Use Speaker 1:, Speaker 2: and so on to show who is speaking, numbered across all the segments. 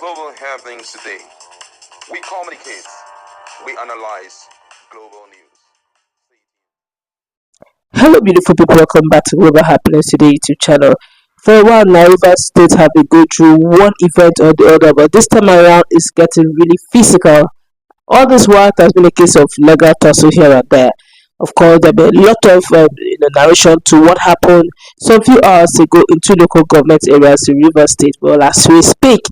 Speaker 1: global happenings today. We communicate, we analyze global news.
Speaker 2: Hello, beautiful people. Welcome back to Global Happiness Today YouTube channel. For a while now, Rivers State have been going through one event or the other, but this time around it's getting really physical. All this while, there's been a case of legal tussle here and there. Of course, there have been a lot of narration to what happened some few hours ago in two local government areas in Rivers State. Well, as we speak,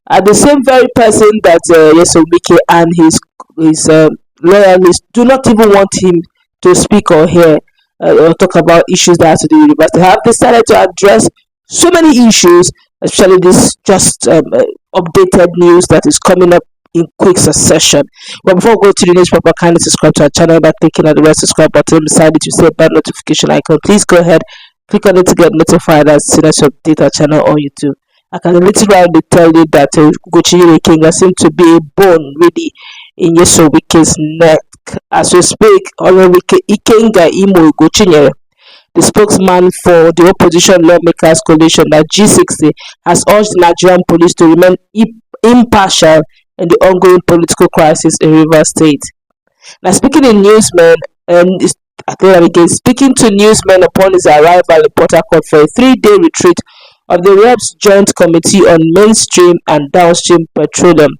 Speaker 2: the same very person that Yesomike and his loyalists do not even want him to speak or hear or talk about issues that have to do with university have decided to address so many issues, especially this just updated news that is coming up in quick succession. But before we go to the news proper, kindly subscribe to our channel by clicking on the red subscribe button beside it. You see a bell notification icon. Please go ahead, click on it to get notified as soon as you update our channel on YouTube. I can literally tell you that Ugochinyere Ikenga seems to be a bone really in Yesomike's neck. As we speak, Ikenga Imo Ugochinyere, the spokesman for the opposition lawmakers coalition that G60, has urged the Nigerian police to remain impartial in the ongoing political crisis in Rivers State. Now, speaking to newsmen upon his arrival in Port Harcourt for a 3-day retreat of the Reps Joint Committee on Mainstream and Downstream Petroleum,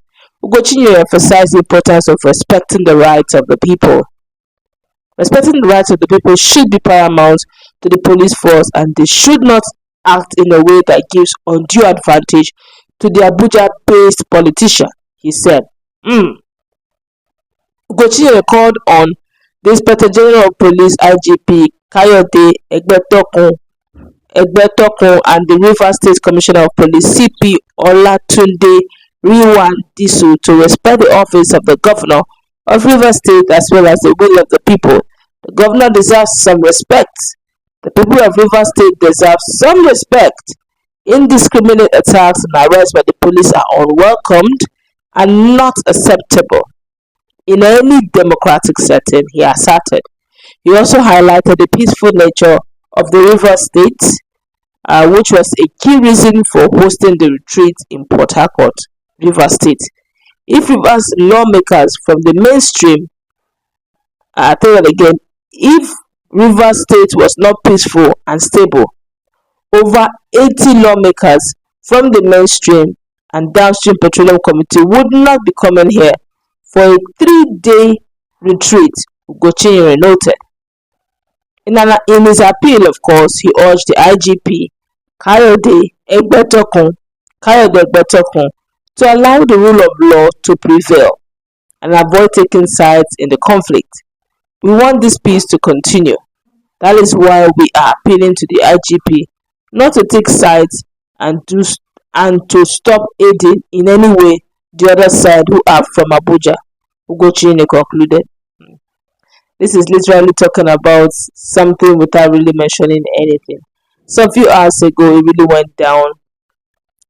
Speaker 2: Ugochinyere emphasized the importance of respecting the rights of the people. Respecting the rights of the people should be paramount to the police force, and they should not act in a way that gives undue advantage to the Abuja-based politician, he said. Ugochinyere called on the Inspector General of Police IGP Kayode Egbetokun and the Rivers State Commissioner of Police CP Olatunde Riwan-Disu to respect the office of the Governor of Rivers State as well as the will of the people. The Governor deserves some respect. The people of Rivers State deserve some respect. Indiscriminate attacks and arrests by the police are unwelcomed and not acceptable in any democratic setting, he asserted. He also highlighted the peaceful nature of the Rivers State, which was a key reason for hosting the retreat in Port Harcourt, Rivers State. If Rivers lawmakers from the mainstream, if Rivers State was not peaceful and stable, over 80 lawmakers from the mainstream and downstream petroleum committee would not be coming here for a 3-day retreat, Ugochinyere noted. In his appeal, of course, he urged the IGP, Kayode Egbetokun, to allow the rule of law to prevail and avoid taking sides in the conflict. We want this peace to continue. That is why we are appealing to the IGP not to take sides and to stop aiding in any way the other side who are from Abuja, Ugochinyere concluded. This is literally talking about something without really mentioning anything. Some few hours ago, it really went down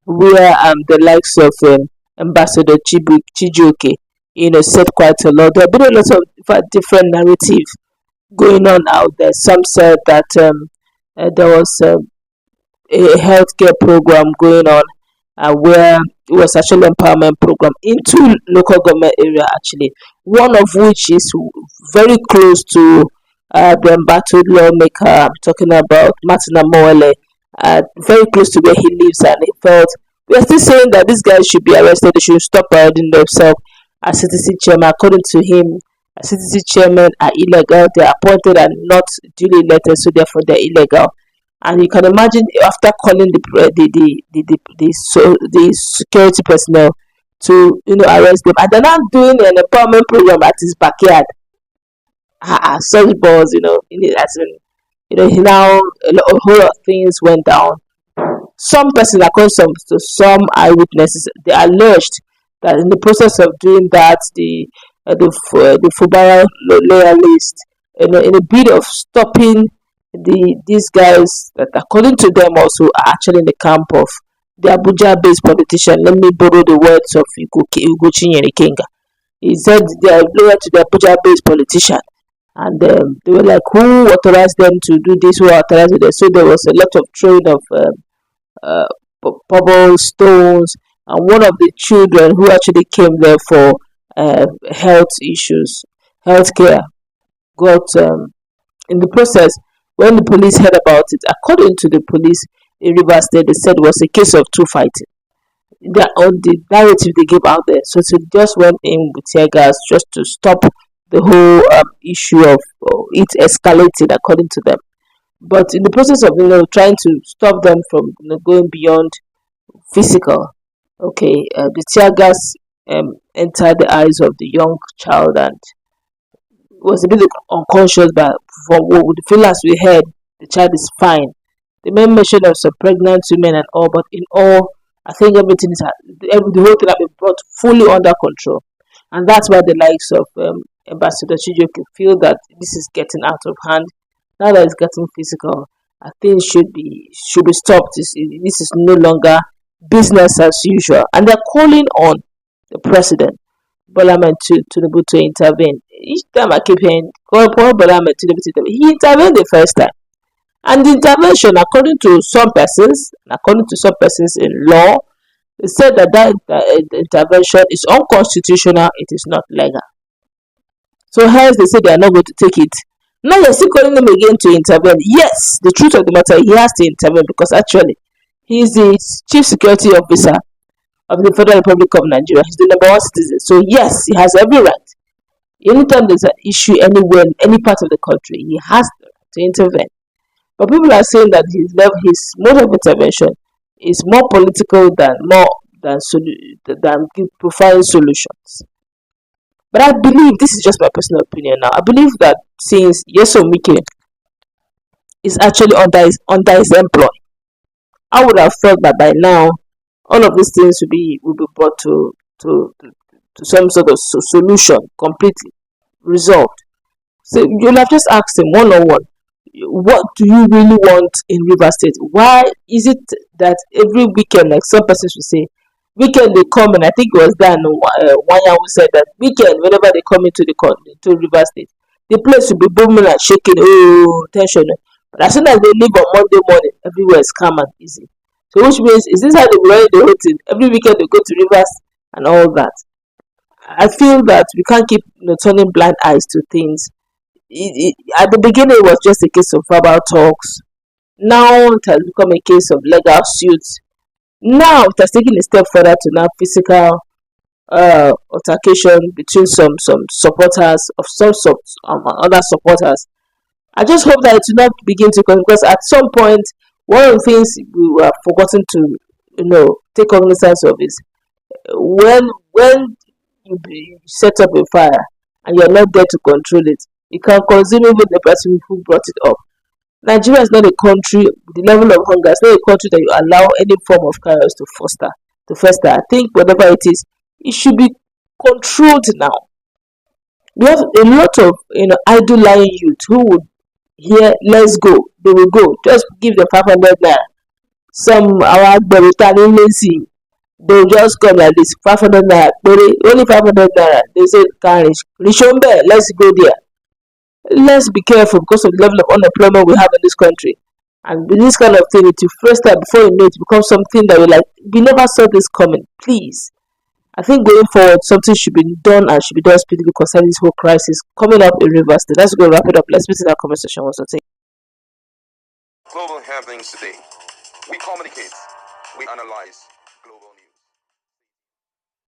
Speaker 2: where the likes of Ambassador Chijioke, said quite a lot. There have been a lot of different narratives going on out there. Some said that there was a healthcare program going on where it was actually an empowerment program in two local government area actually, one of which is very close to the embattled lawmaker. I'm talking about Martin Amoele, very close to where he lives, and he felt we are still saying that these guys should be arrested, they should stop parading themselves as CTC chairman. According to him, CTC chairmen are illegal, they are appointed and not duly elected, so therefore they're illegal. And you can imagine after calling the security personnel to arrest them, and they're not doing an empowerment program at his backyard. Such balls, he now a whole lot of things went down. Some persons, according to some eyewitnesses, they alleged that in the process of doing that, the Fubara Loyalist, in a bid of stopping these guys that, according to them, also are actually in the camp of the Abuja-based politician. Let me borrow the words of Ugochinyere Ikenga. He said they are loyal to the Abuja-based politician, and they were like, who authorized them to do this? Who authorized it? So there was a lot of throwing of pebble stones, and one of the children who actually came there for health issues, healthcare, got in the process. When the police heard about it, according to the police in Rivers State, they said it was a case of two fighting. On the narrative they gave out there, so they just went in with tear gas just to stop the whole issue of it escalating, according to them. But in the process of trying to stop them from going beyond physical, okay, the tear gas entered the eyes of the young child and was a bit unconscious, but from what the feelings we heard, the child is fine. They made mention of some pregnant women and all, but in all, I think everything is the whole thing has been brought fully under control, and that's why the likes of Ambassador Chijoke feel that this is getting out of hand. Now that it's getting physical, I think should be stopped. This is no longer business as usual, and they're calling on the president Bola Ahmed Tinubu to intervene. Each time I keep hearing, Bola Ahmed Tinubu to intervene. He intervened the first time. And the intervention, according to some persons in law, they said that intervention is unconstitutional, it is not legal. So hence they say they are not going to take it. Now you're still calling him again to intervene. Yes, the truth of the matter, he has to intervene because actually he is the chief security officer of the Federal Republic of Nigeria. He's the number one citizen. So yes, he has every right. Anytime there's an issue anywhere in any part of the country, he has to intervene. But people are saying that his mode of intervention is more political than providing solutions. But I believe, this is just my personal opinion now, I believe that since Yeso Mike is actually under his employ, I would have thought that by now all of these things will be brought to some sort of solution, completely resolved. So you'll have just asked him one on one, what do you really want in River State? Why is it that every weekend, like some persons will say, weekend they come, and I think it was Dan Wanya who said that weekend, whenever they come into River State, the place will be booming and shaking, oh, tension. But as soon as they leave on Monday morning, everywhere is calm and easy. So which means, is this how they run the whole thing? Every weekend they go to Rivers and all that. I feel that we can't keep turning blind eyes to things. At the beginning, it was just a case of verbal talks. Now it has become a case of legal suits. Now it has taken a step further to now physical altercation between some supporters of other supporters. I just hope that it will not begin to come, because at some point, one of the things we were forgotten to take cognizance of is when you set up a fire and you're not there to control it, it can consume even the person who brought it up. Nigeria is not a country, the level of hunger is not a country that you allow any form of chaos to fester. I think whatever it is, it should be controlled now. We have a lot of idle lying youth who would hear, let's go, they will go. Just give them 500 naira. Some our lazy, they'll just come like this, 500 naira, only 500 naira. They say, Rishombe, let's go there. Let's be careful because of the level of unemployment we have in this country. And this kind of thing, it will first time before you know it becomes something that we never saw this coming. Please. I think going forward, something should be done and should be done speedily concerning this whole crisis coming up in Rivers State. Let's go wrap it up. Let's visit our conversation once again.
Speaker 1: Global happenings today. We communicate, we analyze,